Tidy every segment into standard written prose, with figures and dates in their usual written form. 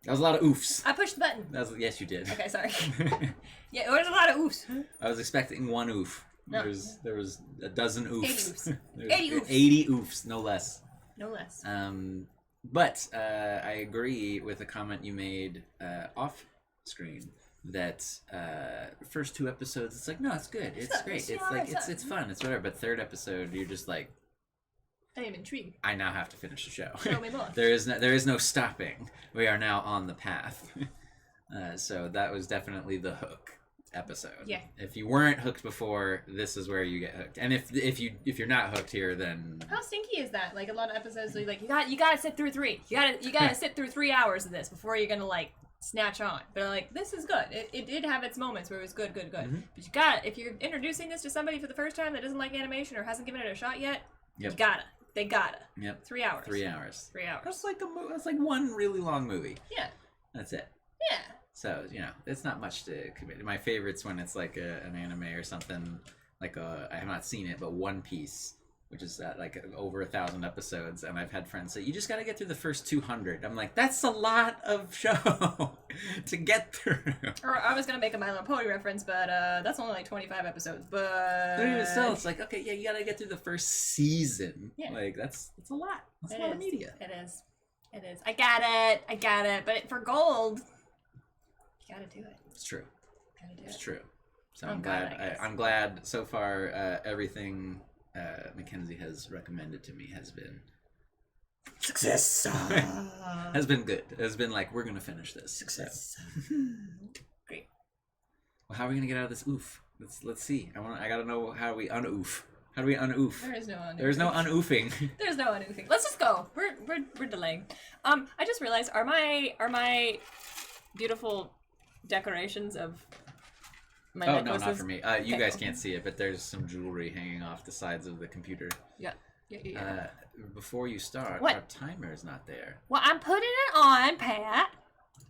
That was a lot of oofs. I pushed the button. Yes, you did. Okay, sorry. Yeah, there was a lot of oofs. I was expecting one oof. No. There was a dozen oofs. 80 oofs. 80 oofs. 80 oofs, no less. No less. But I agree with a comment you made off screen that first 2 episodes, it's like, no, it's good, it's great, it's like it's fun, it's whatever. But 3rd episode, you're just like, I am intrigued. I now have to finish the show. Show me more. There is no stopping. We are now on the path. So that was definitely the hook episode. Yeah. If you weren't hooked before, this is where you get hooked. And if you're not hooked here, then how stinky is that? Like a lot of episodes, like you gotta sit through 3. You gotta sit through 3 hours of this before you're gonna like snatch on. But like, this is good. It did have its moments where it was good. Mm-hmm. But if you're introducing this to somebody for the first time that doesn't like animation or hasn't given it a shot yet, yep. They gotta. Yep. 3 hours. 3 hours. 3 hours. That's like one really long movie. Yeah. That's it. Yeah. So, it's not much to commit. My favorite's when it's like an anime or something, like I have not seen it, but One Piece, which is like over 1,000 episodes, and I've had friends say, you just gotta get through the first 200. I'm like, that's a lot of show to get through. Or I was gonna make a My Little Pony reference, but that's only like 25 episodes, but even still, it's like, okay, yeah, you gotta get through the first season. Yeah. Like, that's a lot. That's a lot of media. It is. I got it. But for gold, you gotta do it. It's true. It's true. So I'm glad. I'm glad so far. Everything Mackenzie has recommended to me has been success. Has been good. Has been like, we're gonna finish this. Success. Great. Well, how are we gonna get out of this oof? Let's see. I gotta know how we unoof. How do we unoof? There is no unoofing. There's no unoofing. There's no unoofing. Let's just go. We're delaying. I just realized, are my beautiful decorations of my necklaces? No, not for me. You guys can't see it, but there's some jewelry hanging off the sides of the computer. Yeah. Before you start, what? Our timer is not there. Well, I'm putting it on, Pat.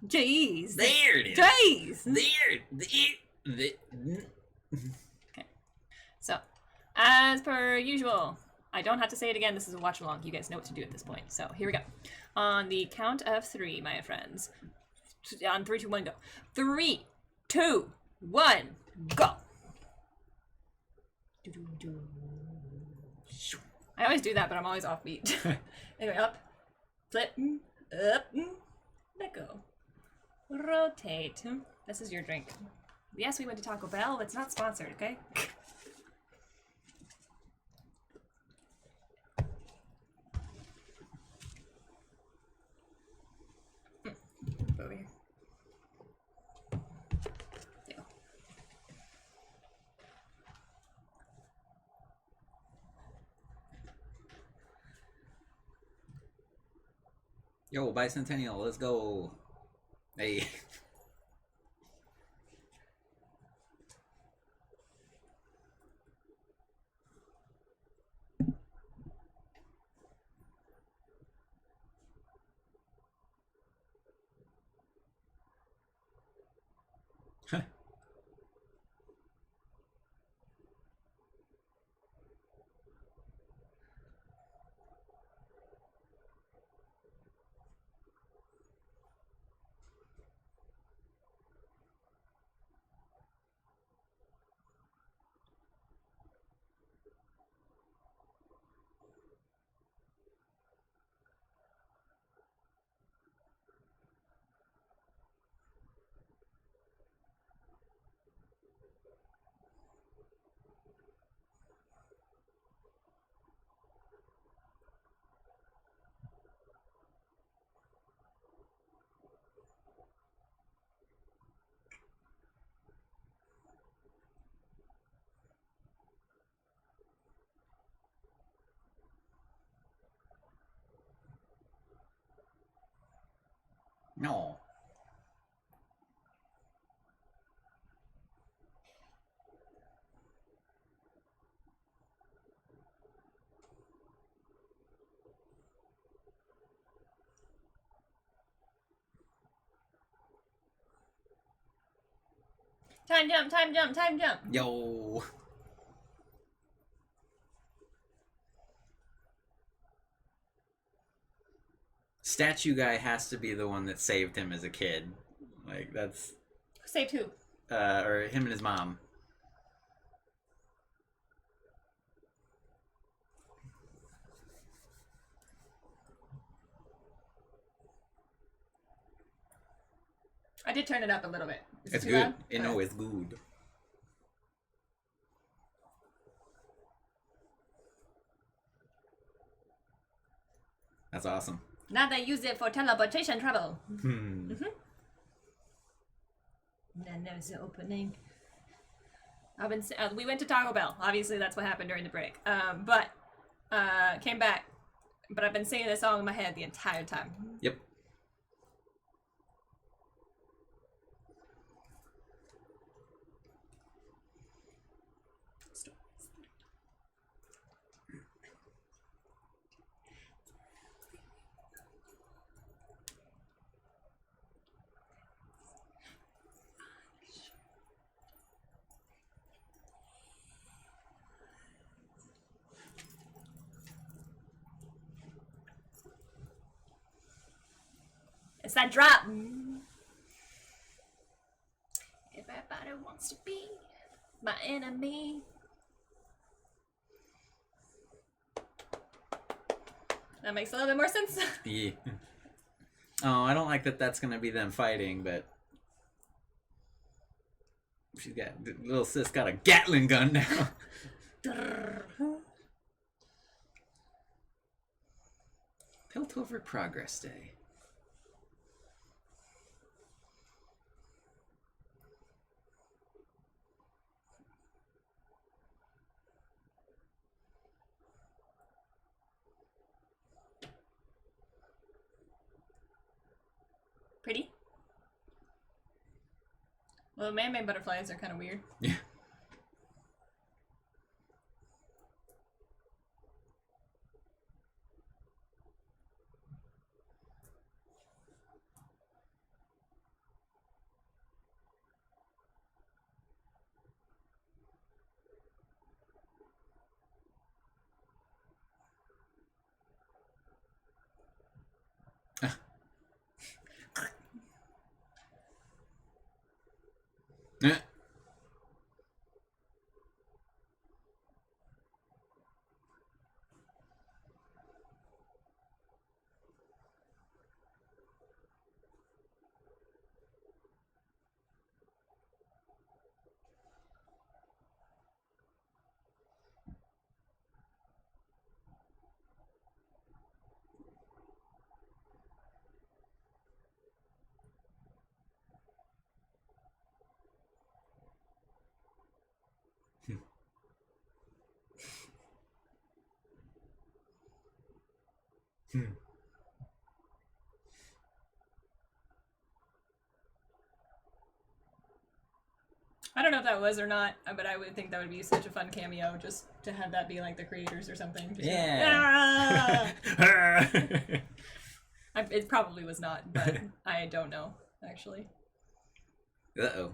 Jeez. There it is. Jeez. There. Okay. So, as per usual, I don't have to say it again. This is a watch along. You guys know what to do at this point. So here we go. On the count of 3, my friends. On 3, 2, 1, go. 3, 2, 1, go. I always do that, but I'm always offbeat. Anyway, up, flip, up, let go. Rotate. This is your drink. Yes, we went to Taco Bell. It's not sponsored, okay? Over here. There you go. Yo, Bicentennial, let's go. Hey. No. Time jump, time jump, time jump. Yo. statue guy has to be the one that saved him as a kid. Like, that's... Saved who? Or him and his mom. I did turn it up a little bit. Is It's too good. loud? No, Okay. it's good. That's awesome. Now they use it for teleportation travel. Then there's the opening. We went to Taco Bell. Obviously, that's what happened during the break. But came back. But I've been singing this song in my head the entire time. Yep. It's that drop. Everybody wants to be my enemy. That makes a little bit more sense. Yeah. Oh, I don't like that that's gonna be them fighting, but she's got little sis got a Gatling gun now. Piltover Progress Day. Pretty. Well, man-made butterflies are kind of weird. Yeah. Eh. I don't know if that was or not, but I would think that would be such a fun cameo, just to have that be like the creators or something. Just Yeah. It probably was not, but I don't know, actually. Uh-oh.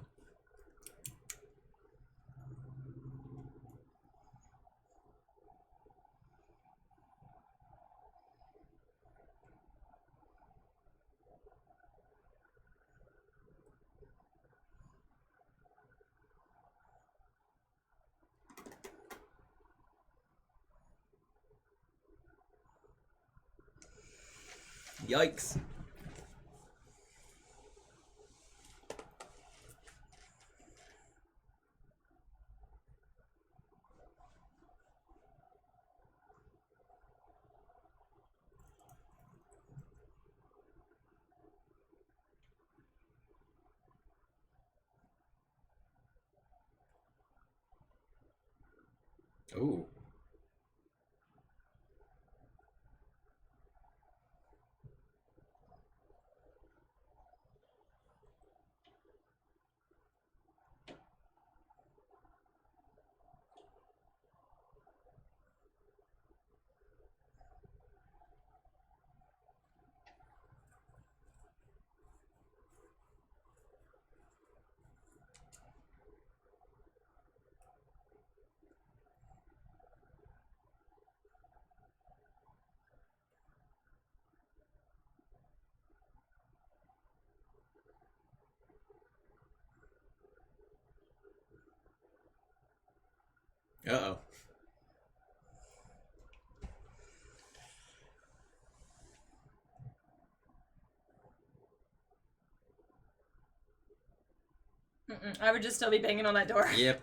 Yikes. Ooh. Uh-oh. I would just still be banging on that door. Yep.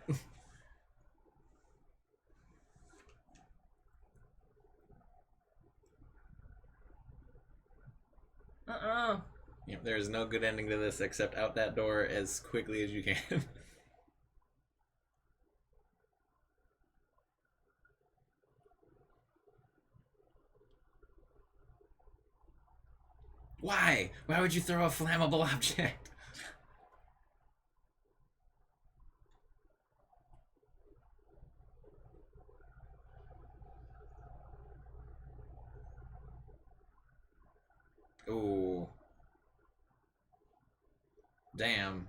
Yep, there is no good ending to this except out that door as quickly as you can. Why? Why would you throw a flammable object? Ooh. Damn.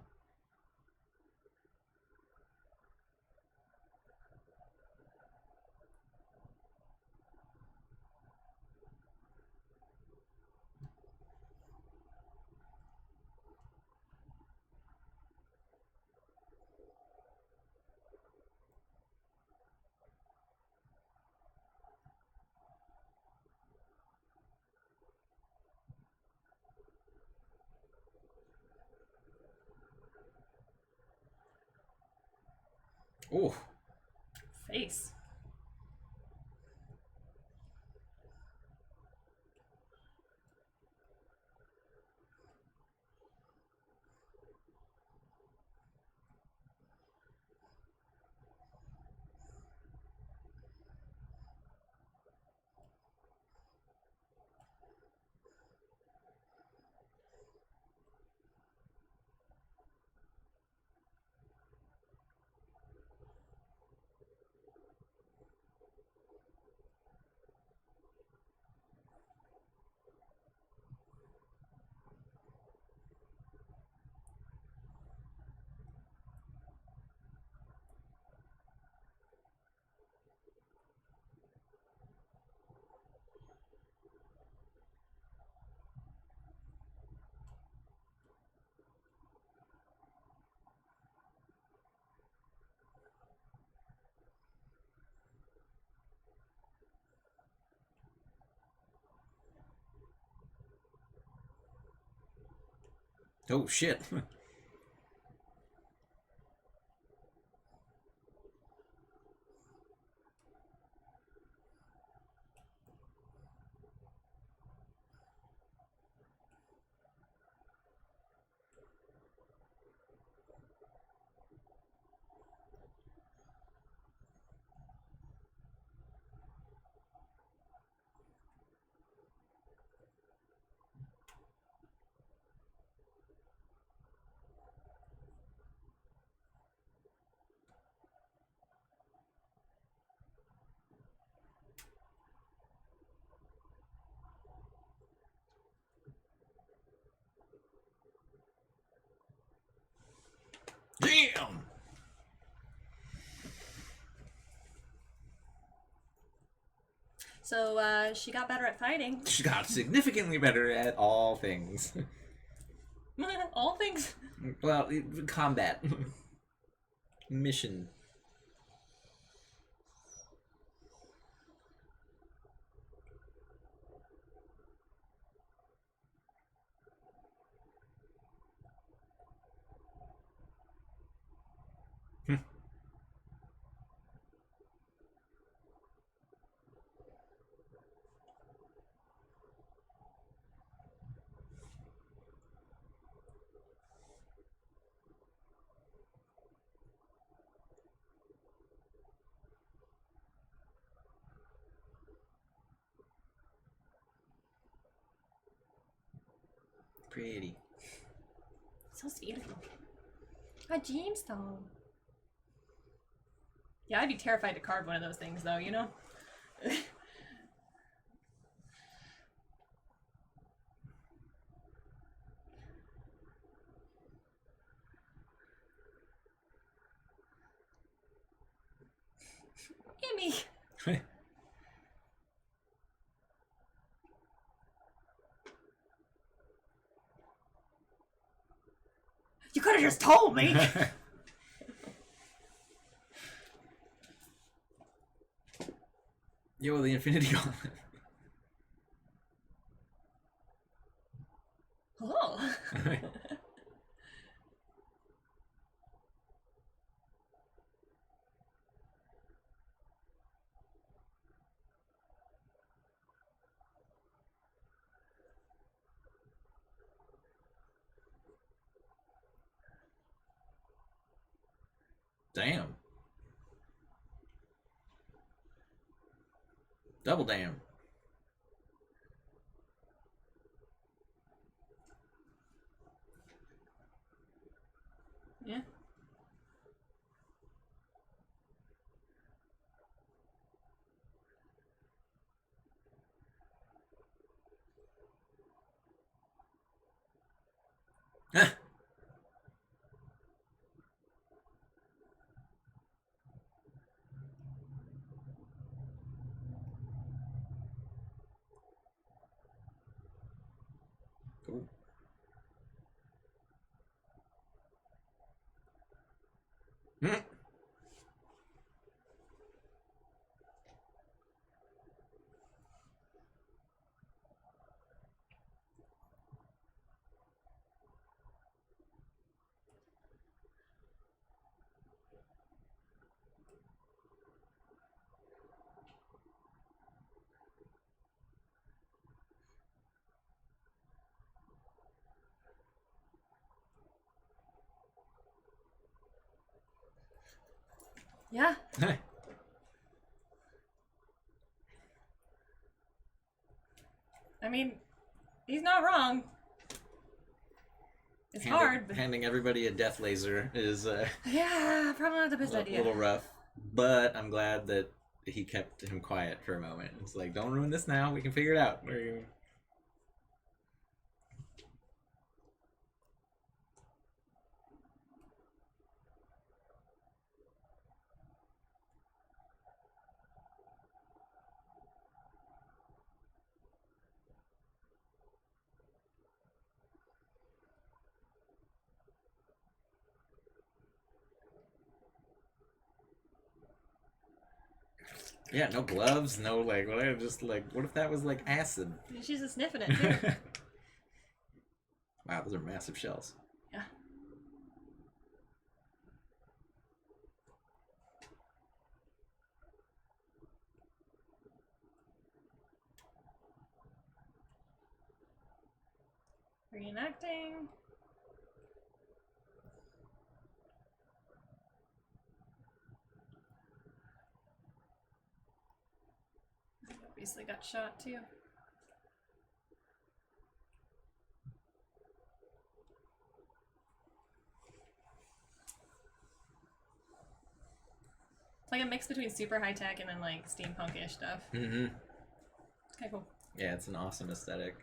Ooh. Face. Oh, shit. Damn! So, she got better at fighting. She got significantly better at all things. All things? Well, combat. Mission. Pretty. So beautiful. A gemstone. Yeah, I'd be terrified to carve one of those things, though, you know? Gimme! You could have just told me! Yo, the Infinity Gauntlet. Oh. Damn. Double damn. Yeah. Cool. Hmm. Yeah. I mean, he's not wrong. It's hard, but Handing everybody a death laser is yeah, probably not the best a idea. little rough. But I'm glad that he kept him quiet for a moment. It's like, don't ruin this now. We can figure it out. Yeah, no gloves, no like whatever. Just like, what if that was like acid? She's just sniffing it too. Wow, those are massive shells. Yeah. Reenacting. Obviously got shot too. It's like a mix between super high tech and then like steampunk-ish stuff. Mm-hmm. It's kind of cool. Yeah, it's an awesome aesthetic.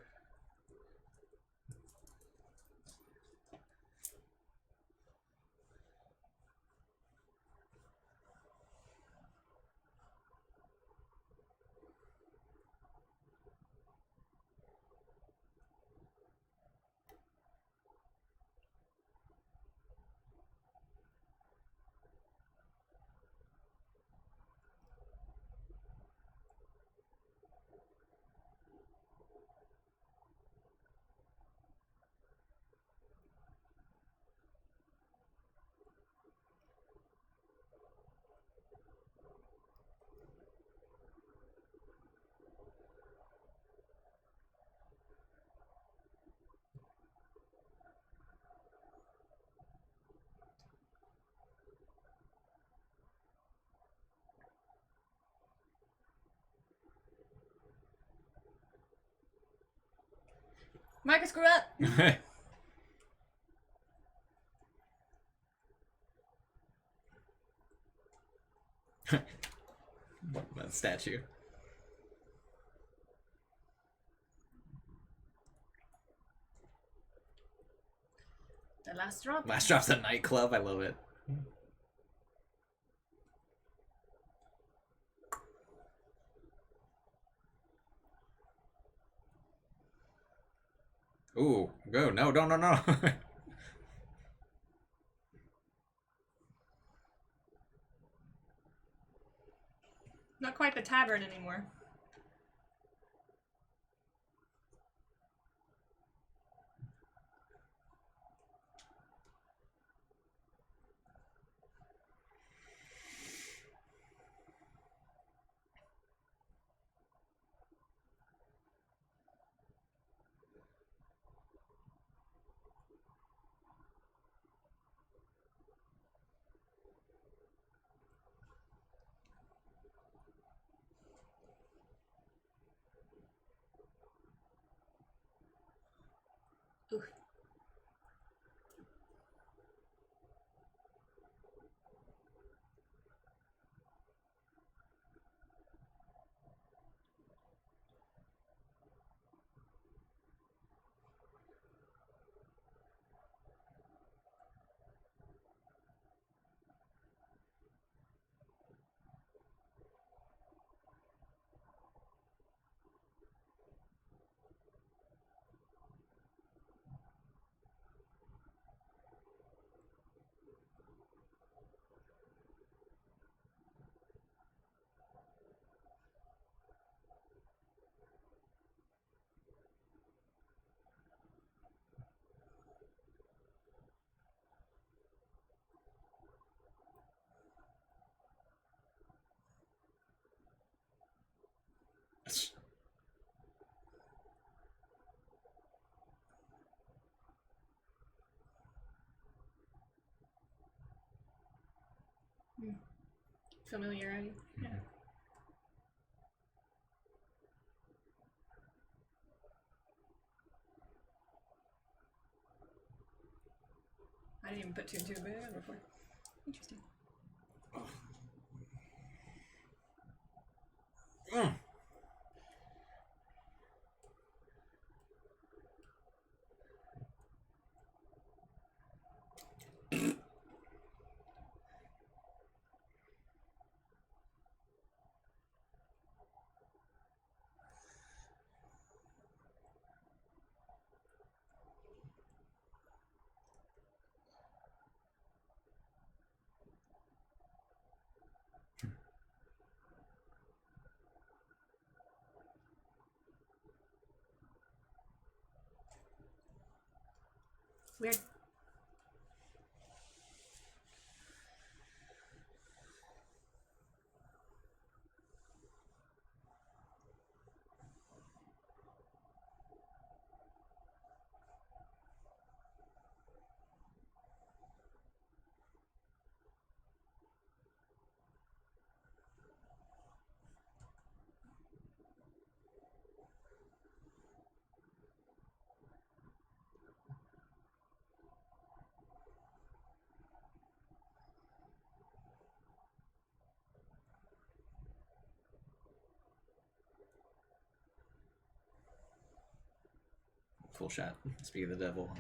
Marcus, screw up! That statue. The last drop. Last drop's a nightclub. I love it. Ooh, go. No, no, no, no. Not quite the tavern anymore. Ooh. Familiarity. Yeah. I didn't even put two and two together before. Interesting. Weird. Full shot. Speak of the devil.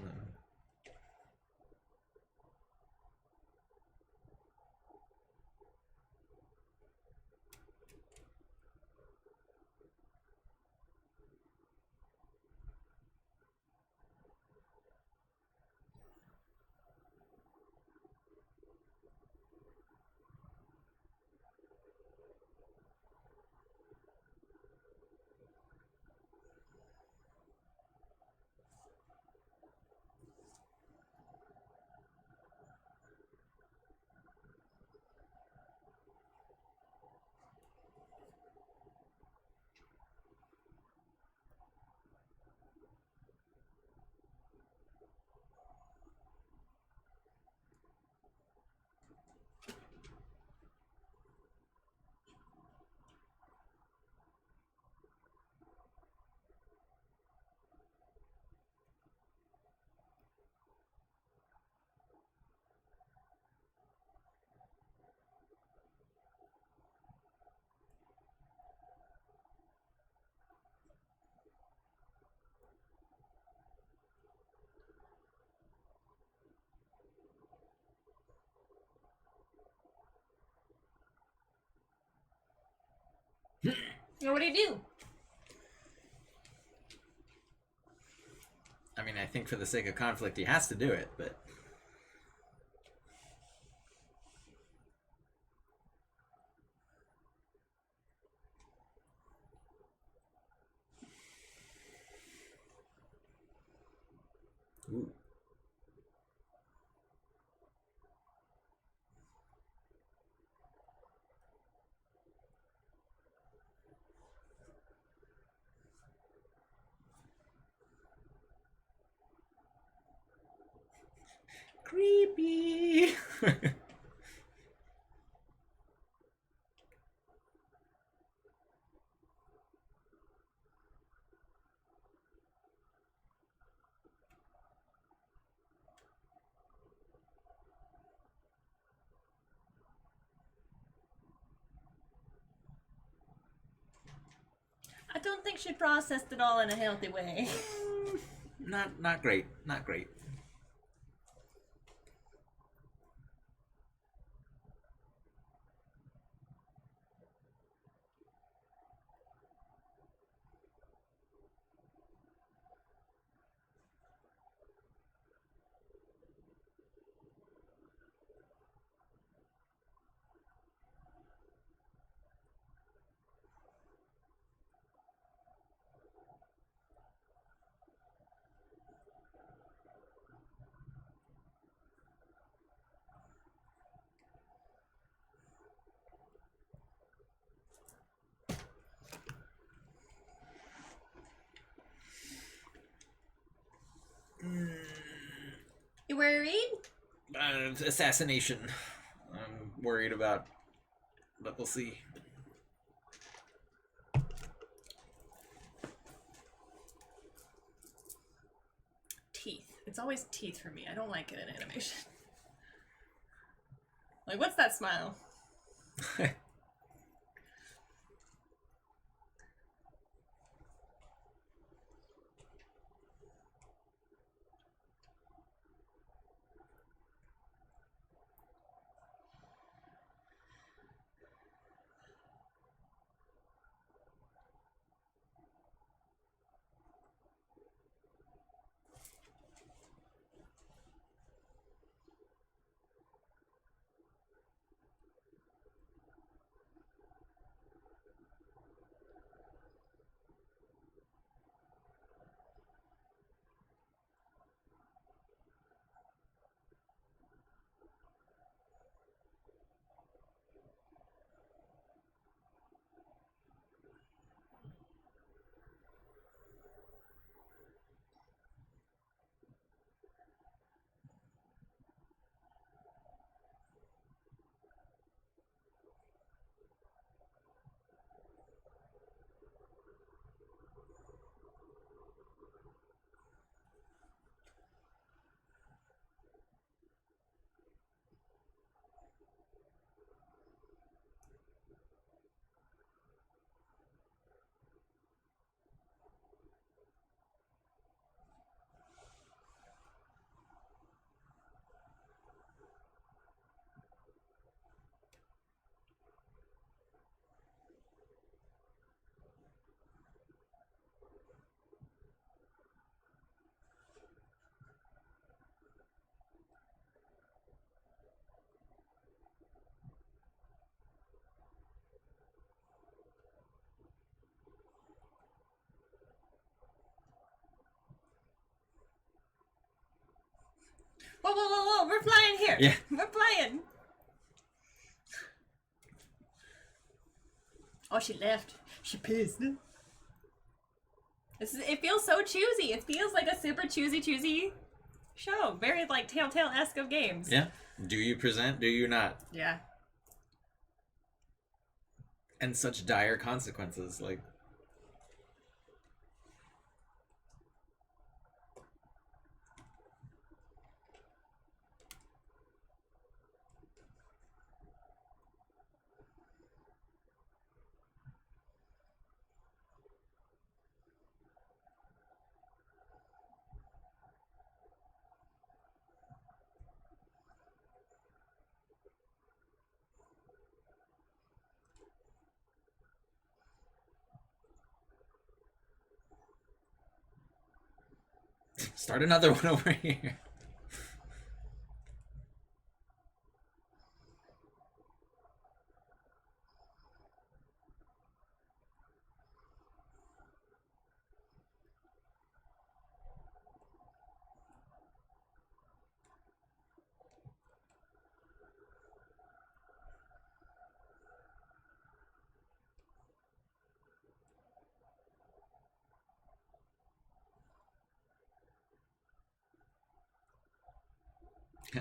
Or what do you do? I mean, I think for the sake of conflict, he has to do it, but... Ooh. Creepy! I don't think she processed it all in a healthy way. Not great. Not great. You worried? Assassination. I'm worried about, but we'll see. Teeth. It's always teeth for me. I don't like it in animation. Like, what's that smile? Whoa, whoa, whoa, whoa, we're flying here. Yeah. We're flying. Oh, she left. She pissed. It feels so choosy. It feels like a super choosy show. Very, like, Telltale-esque of games. Yeah. Do you present? Do you not? Yeah. And such dire consequences, like... Start another one over here.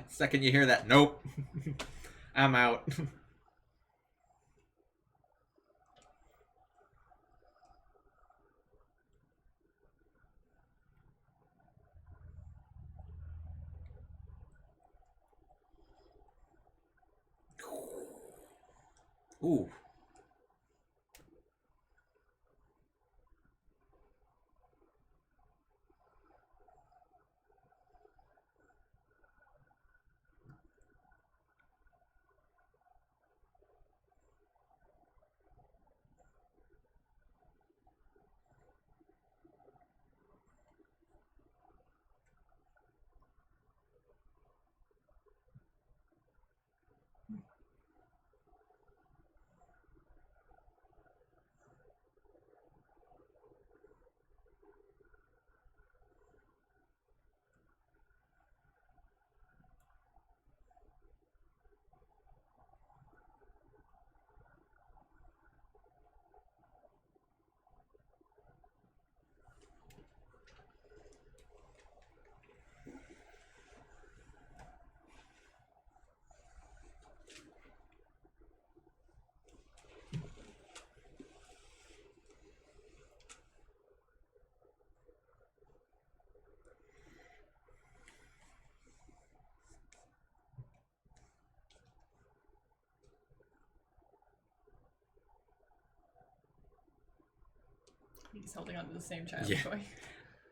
Second you hear that, nope. I'm out. Ooh. He's holding on to the same child Yeah. toy.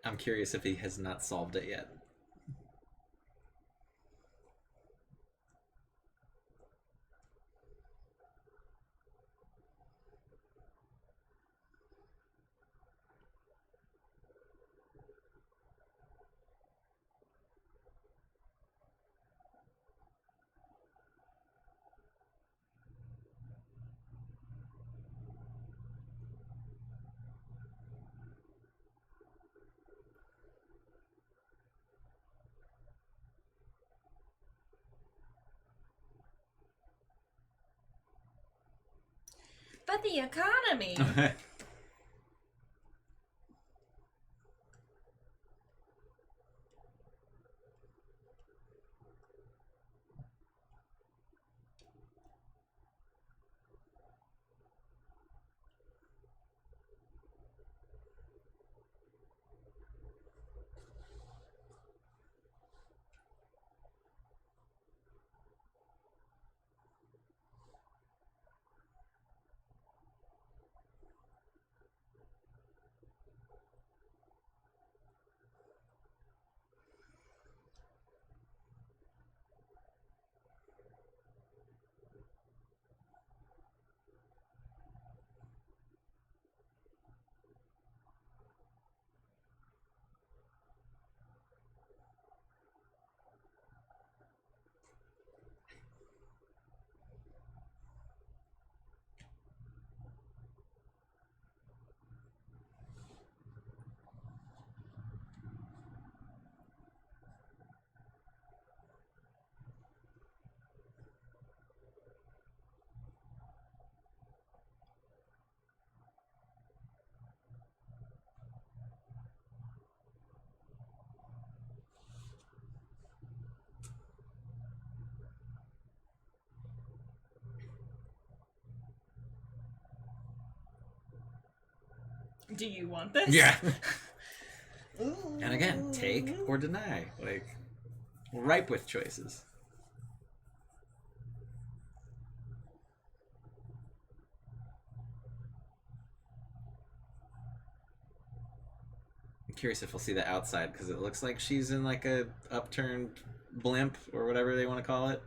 I'm curious if he has not solved it yet. But the economy! Do you want this? Yeah. And again, take or deny. Like, ripe with choices. I'm curious if we'll see the outside, because it looks like she's in like a upturned blimp or whatever they want to call it.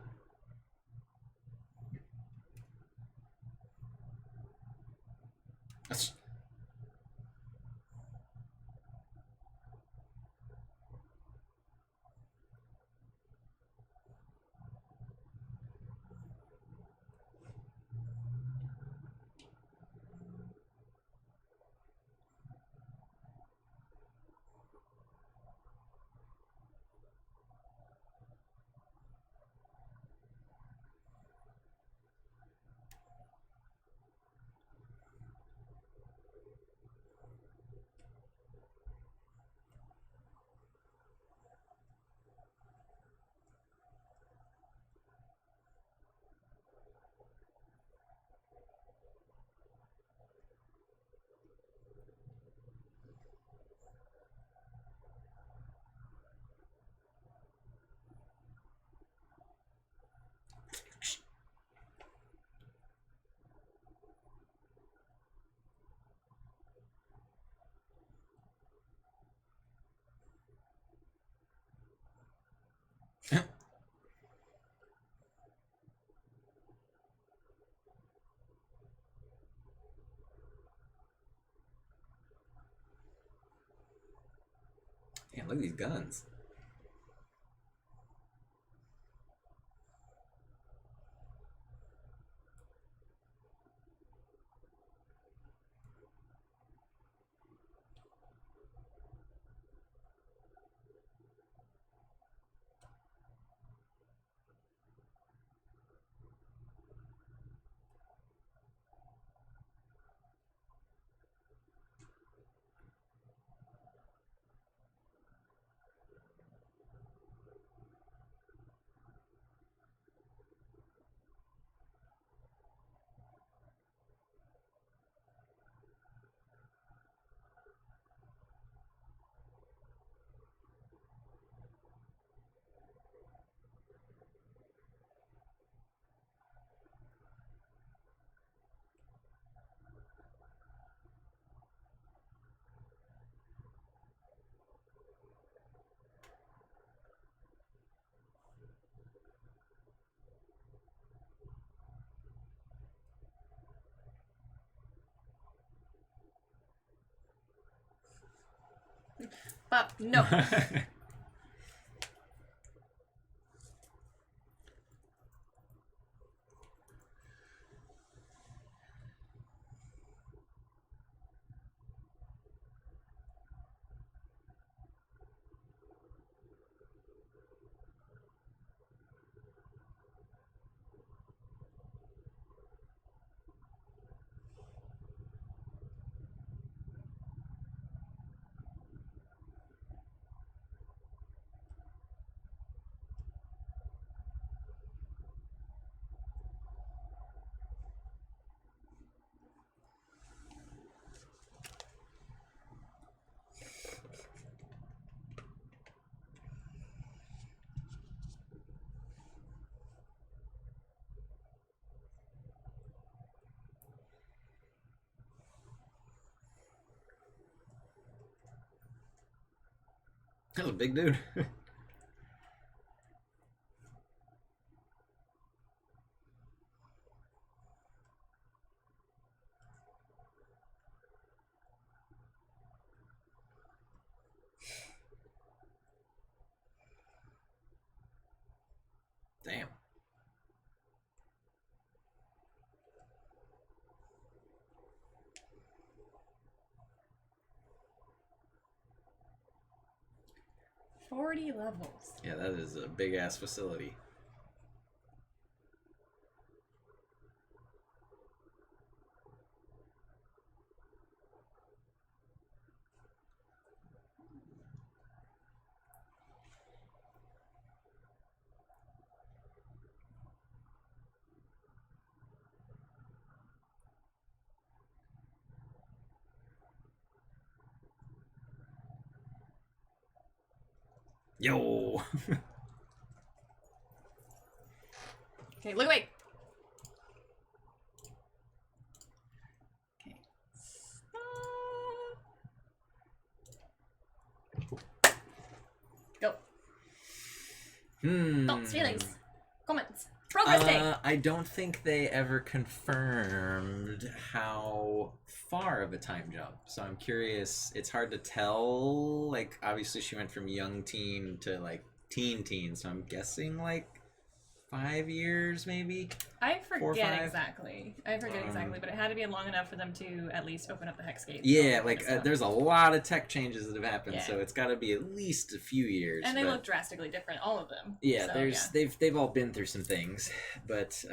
Damn, look at these guns. But no. That was a big dude. Damn. "40 levels." Yeah, that is a big ass facility. Yo. Okay, look away. Okay. Go. Thoughts, feelings, comments, progress day. I don't think they ever confirmed how far of a time jump. So I'm curious. It's hard to tell. Like, obviously she went from young teen to like teen. So I'm guessing like 5 years, maybe. I 4 or 5? forget exactly. But it had to be long enough for them to at least open up the hex gate. Yeah, like there's a lot of tech changes that have happened, Yeah. so it's got to be at least a few years. And they look drastically different, all of them. Yeah, So, they've all been through some things, but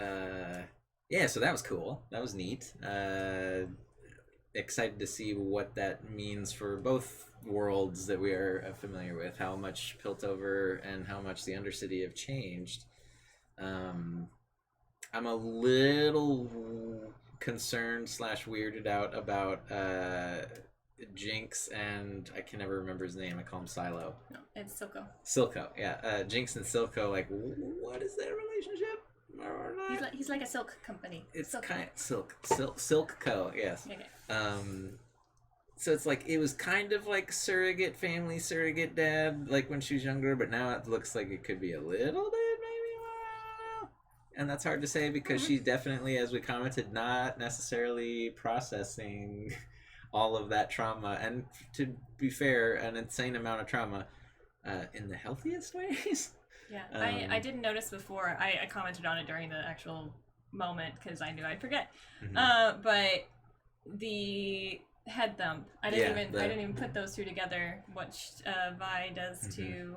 yeah, so that was cool. That was neat. Excited to see what that means for both worlds that we are familiar with. How much Piltover and how much the Undercity have changed. I'm a little concerned / weirded out about Jinx and I can never remember his name. I call him Silo. No, it's Silco. Silco, yeah. Jinx and Silco, like, what is their relationship? Or not? He's like a silk company. It's Silco. kind of Silk Co. Yes. Okay. So it's like it was kind of like surrogate family, surrogate dad, like when she was younger, but now it looks like it could be a little bit, maybe. I don't know. And that's hard to say because she's definitely, as we commented, not necessarily processing all of that trauma, and to be fair, an insane amount of trauma in the healthiest ways. Yeah, I didn't notice before. I commented on it during the actual moment because I knew I'd forget. But the head thump, I didn't even put those two together. What Vi does to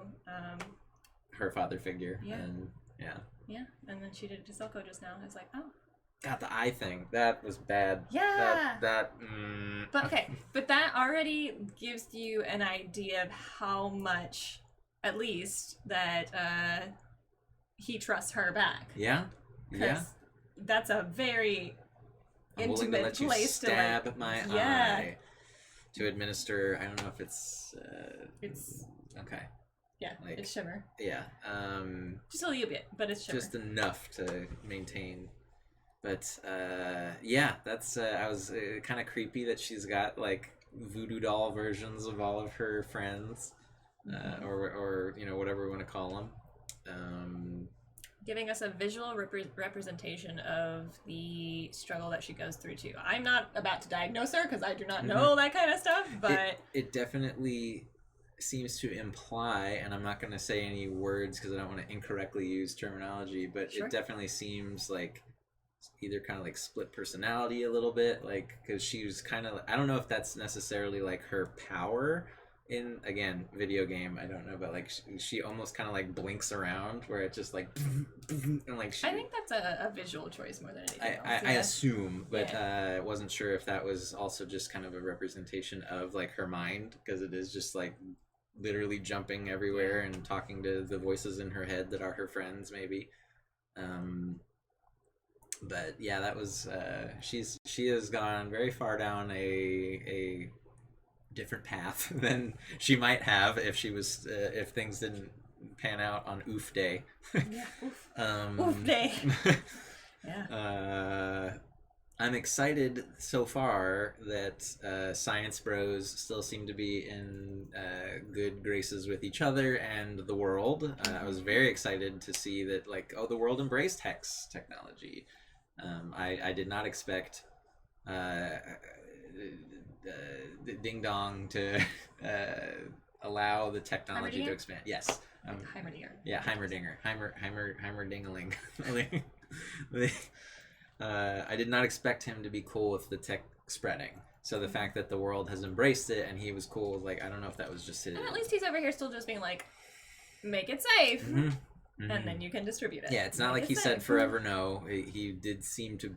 her father figure. Yeah. And and then she did it to Silco just now. I was like, oh. Got the eye thing. That was bad. Yeah. But okay, but that already gives you an idea of how much, at least, that he trusts her back. Yeah. Yeah. That's a very I'm willing to let you stab my eye to administer. I don't know if it's. It's okay. Yeah, like, it's shimmer. Yeah. Just a little bit, but it's shimmer. Just enough to maintain. But yeah, that's. I was kind of creepy that she's got like voodoo doll versions of all of her friends, or whatever we want to call them. Giving us a visual representation of the struggle that she goes through too. I'm not about to diagnose her because I do not know that kind of stuff, but it definitely seems to imply, and I'm not going to say any words because I don't want to incorrectly use terminology, but Sure. it definitely seems like either kind of like split personality a little bit, like because she was kind of, I don't know if that's necessarily like her power in, again, video game, I don't know, but like she almost kind of like blinks around where it just like and like she, I think that's a visual choice more than anything else. I assume, but Yeah. I wasn't sure if that was also just kind of a representation of like her mind, because it is just like literally jumping everywhere and talking to the voices in her head that are her friends, maybe. But yeah, that was she has gone very far down a different path than she might have if she was if things didn't pan out on Oof Day. Yeah. Oof. Oof day. Yeah. I'm excited so far that Science Bros still seem to be in good graces with each other and the world. I was very excited to see that, like, oh, the world embraced hex technology. I did not expect Ding Dong to allow the technology to expand. Yes. Heimerdinger. Yeah, Heimerdinger. Heimerdingeling. I did not expect him to be cool with the tech spreading. So the fact that the world has embraced it and he was cool, like, I don't know if that was just his. And at least he's over here still just being like, make it safe, and then you can distribute it. Yeah, it's not like he said forever no. He did seem to.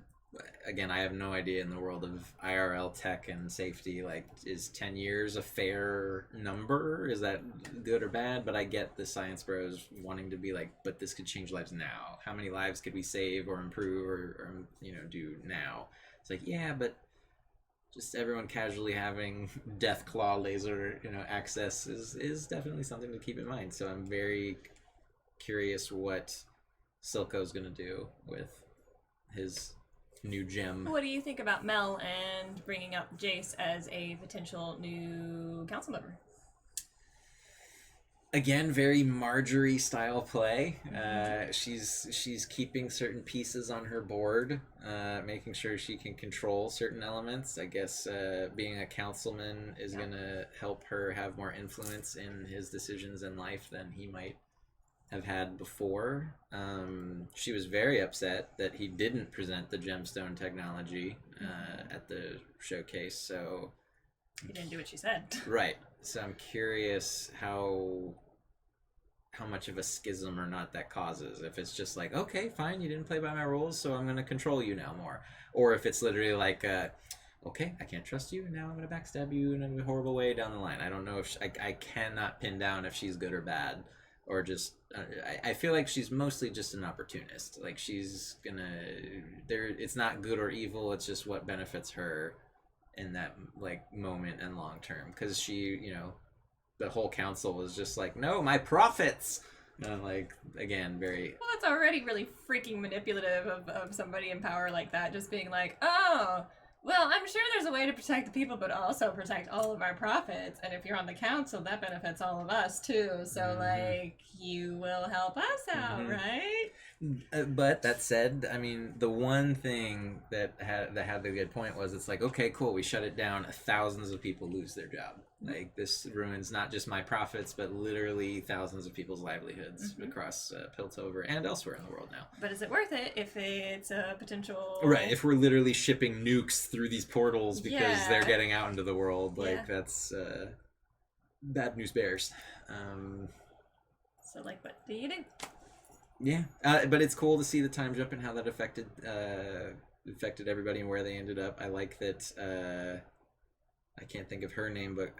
Again, I have no idea in the world of IRL tech and safety. Like, is 10 years a fair number? Is that good or bad? But I get the Science Bros wanting to be like, but this could change lives now. How many lives could we save or improve or do now? It's like, yeah, but just everyone casually having death claw laser access is definitely something to keep in mind. So I'm very curious what Silco's gonna do with his new gem. What do you think about Mel and bringing up Jace as a potential new council member? Again, very Marjorie style play. She's keeping certain pieces on her board, making sure she can control certain elements. I guess being a councilman is gonna help her have more influence in his decisions in life than he might have had before. She was very upset that he didn't present the gemstone technology at the showcase. So He didn't do what she said. right. So I'm curious how much of a schism or not that causes. If it's just like, okay, fine, you didn't play by my rules, so I'm going to control you now more. Or if it's literally like, okay, I can't trust you, and now I'm going to backstab you in a horrible way down the line. I don't know if I cannot pin down if she's good or bad. Or just, I feel like she's mostly just an opportunist. Like, she's gonna, it's not good or evil, it's just what benefits her in that, like, moment and long term. Because she, the whole council was just like, no, my profits! And, like, again, very... Well, that's already really freaking manipulative of somebody in power like that, just being like, oh, well, I'm sure there's a way to protect the people, but also protect all of our profits. And if you're on the council, that benefits all of us, too. So, like, you will help us out, right? But that said, I mean, the one thing that had the good point was, it's like, okay, cool, we shut it down, thousands of people lose their job. Like, this ruins not just my profits, but literally thousands of people's livelihoods across Piltover and elsewhere in the world now. But is it worth it if it's a potential... Right, if we're literally shipping nukes through these portals because they're getting out into the world, like, that's bad news bears. So, like, what do you do? Yeah, but it's cool to see the time jump and how that affected everybody and where they ended up. I like that. I can't think of her name, but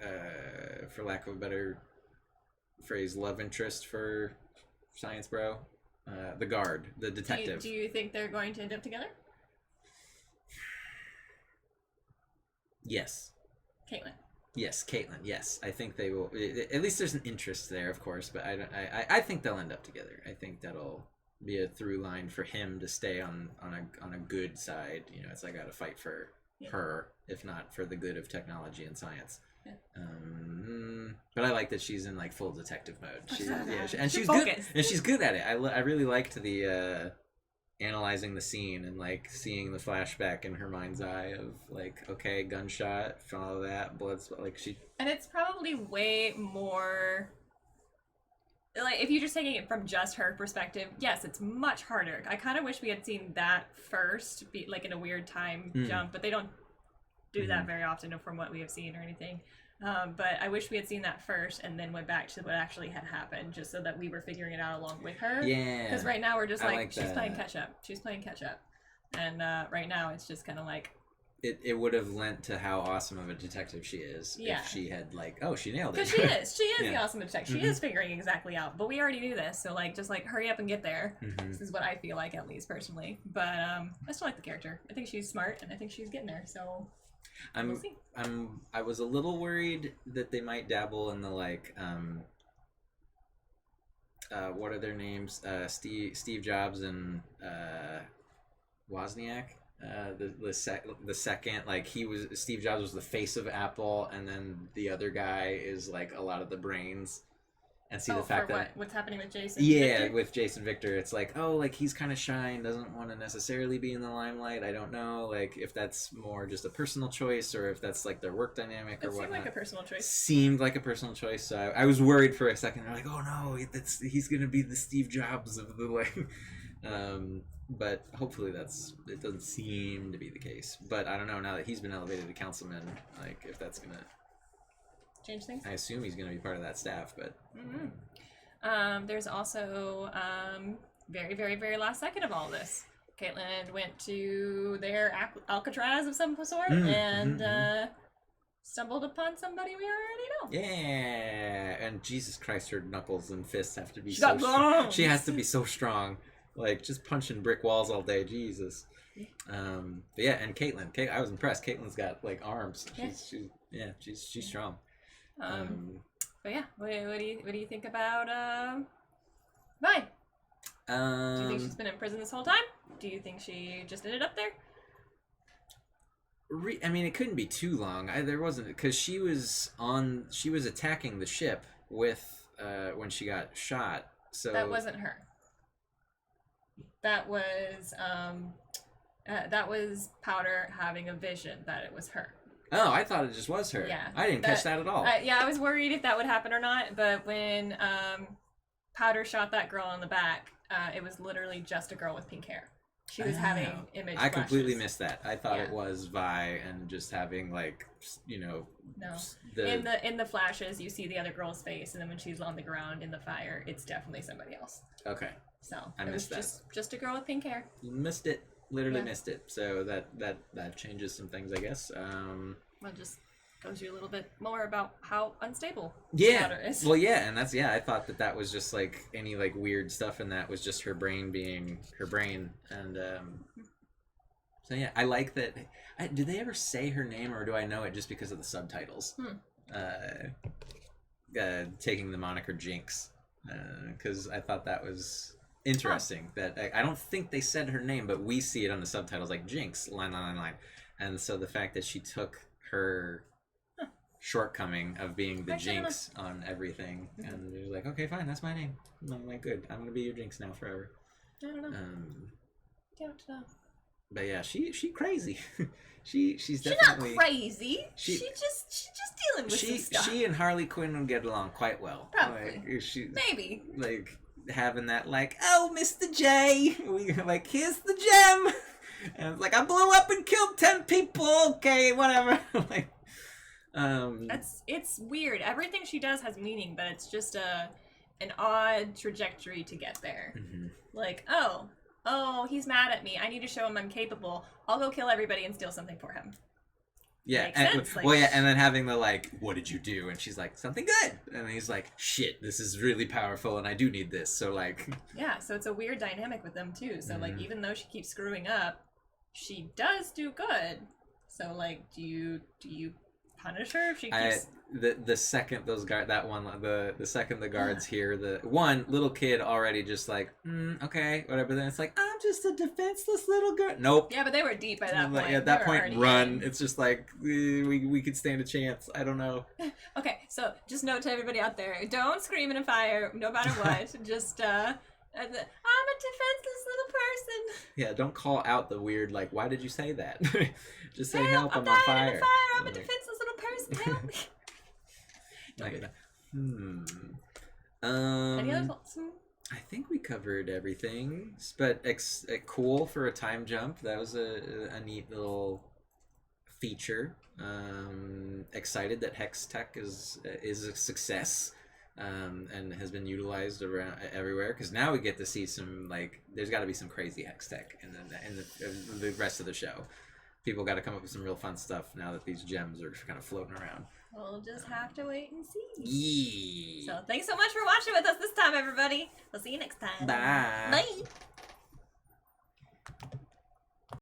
for lack of a better phrase, love interest for Science Bro, the guard, the detective. Do you think they're going to end up together? Yes. Caitlin. Yes, Caitlin. Yes, I think they will. At least there's an interest there, of course. But I think they'll end up together. I think that'll be a through line for him to stay on a good side. It's like I got to fight for her, if not for the good of technology and science. Yeah. But I like that she's in like full detective mode. She's good, and she's good at it. I really liked the analyzing the scene and like seeing the flashback in her mind's eye of like, okay, gunshot, follow that, blood, like she. And it's probably way more. Like, if you're just taking it from just her perspective, yes, it's much harder. I kind of wish we had seen that first, like in a weird time jump, but they don't do that very often from what we have seen or anything. But I wish we had seen that first and then went back to what actually had happened, just so that we were figuring it out along with her. Yeah. Because right now we're just like she's that. playing catch up. She's playing catch up. And right now it's just kind of like. It would have lent to how awesome of a detective she is if she had like, oh, she nailed it. Because she is the awesome detective. She is figuring exactly out. But we already knew this, so like just like hurry up and get there. This is what I feel like, at least personally. But I still like the character. I think she's smart and I think she's getting there. So we'll see. I was a little worried that they might dabble in the like what are their names? Steve Jobs and Wozniak. The second, like Steve Jobs was the face of Apple, and then the other guy is like a lot of the brains. And see the fact that what's happening with Jason? Victor? With Jason Victor, it's like, oh, like he's kind of shy and doesn't want to necessarily be in the limelight. I don't know, like if that's more just a personal choice or if that's like their work dynamic or whatnot. It seemed like a personal choice. Seemed like a personal choice. So I was worried for a second. I'm like, oh no, he's gonna be the Steve Jobs of the like. But hopefully it doesn't seem to be the case. But I don't know, now that he's been elevated to councilman, like if that's gonna change things. I assume he's gonna be part of that staff, but there's also very, very, very last second of all this. Caitlin went to their Alcatraz of some sort and stumbled upon somebody we already know. Yeah, and Jesus Christ, her knuckles and fists have to be so strong. She has to be so strong. Like, just punching brick walls all day, Jesus. But yeah, and Caitlin, I was impressed. Caitlin's got, like, arms. She's strong. But yeah, what do you think about, Vi? Do you think she's been in prison this whole time? Do you think she just ended up there? I mean, it couldn't be too long. There wasn't, because she was attacking the ship with, when she got shot, so... That wasn't her. That was Powder having a vision that it was her. Oh, I thought it just was her. Yeah. I didn't catch that at all. I was worried if that would happen or not, but when Powder shot that girl in the back, it was literally just a girl with pink hair. She was having image flashes. I completely missed that. I thought it was Vi and just having, like, No. In the flashes, you see the other girl's face, and then when she's on the ground in the fire, it's definitely somebody else. Okay. So I missed that. Just a girl with pink hair. You missed it. Literally missed it. So that changes some things, I guess. Well, just goes you a little bit more about how unstable Powder is. Well, yeah, and that's I thought that was just like any like weird stuff in that was just her brain being her brain, and so yeah, I like that. Did they ever say her name, or do I know it just because of the subtitles? Taking the moniker Jinx, because I thought that was interesting. That I don't think they said her name, but we see it on the subtitles like Jinx, line. And so the fact that she took her shortcoming of being the Jinx on everything, and you're like, okay, fine, that's my name. I'm like, good, I'm gonna be your Jinx now forever. I don't know. Don't know. But yeah, she crazy. she's definitely not crazy. She's just dealing with some stuff. She and Harley Quinn would get along quite well. Probably. Like, maybe. Like having that, like, oh, Mr. J, we like, here's the gem. And it's like, I blew up and killed 10 people. Okay, whatever. Like, it's weird. Everything she does has meaning, but it's just an odd trajectory to get there. Like, oh, he's mad at me. I need to show him I'm capable. I'll go kill everybody and steal something for him. Yeah, and then having the like, what did you do? And she's like, something good. And he's like, shit, this is really powerful, and I do need this. So like, yeah, so it's a weird dynamic with them too. So like, even though she keeps screwing up, she does do good. So like, do you punish her if she keeps? The second those the second the guards hear the one little kid already just like, okay, whatever. Then it's like, I'm just a defenseless little girl. Nope. Yeah, but they were deep by that point. Yeah, at that point, run. It's just like we could stand a chance. I don't know. Okay, so just note to everybody out there: don't scream in a fire, no matter what. Just I'm a defenseless little person. Yeah, don't call out the weird, like, why did you say that? Just say, Help, help, I'm on dying fire. in the fire. I'm a Like, defenseless little person. Help me. like, Any other thoughts? I think we covered everything, but cool for a time jump. That was a neat little feature. Excited that Hex Tech is a success, and has been utilized around everywhere. Because now we get to see some, like, there's got to be some crazy Hex Tech in the rest of the show. People got to come up with some real fun stuff now that these gems are kind of floating around. We'll just have to wait and see. Yeah. So thanks so much for watching with us this time, everybody. We'll see you next time. Bye. Bye.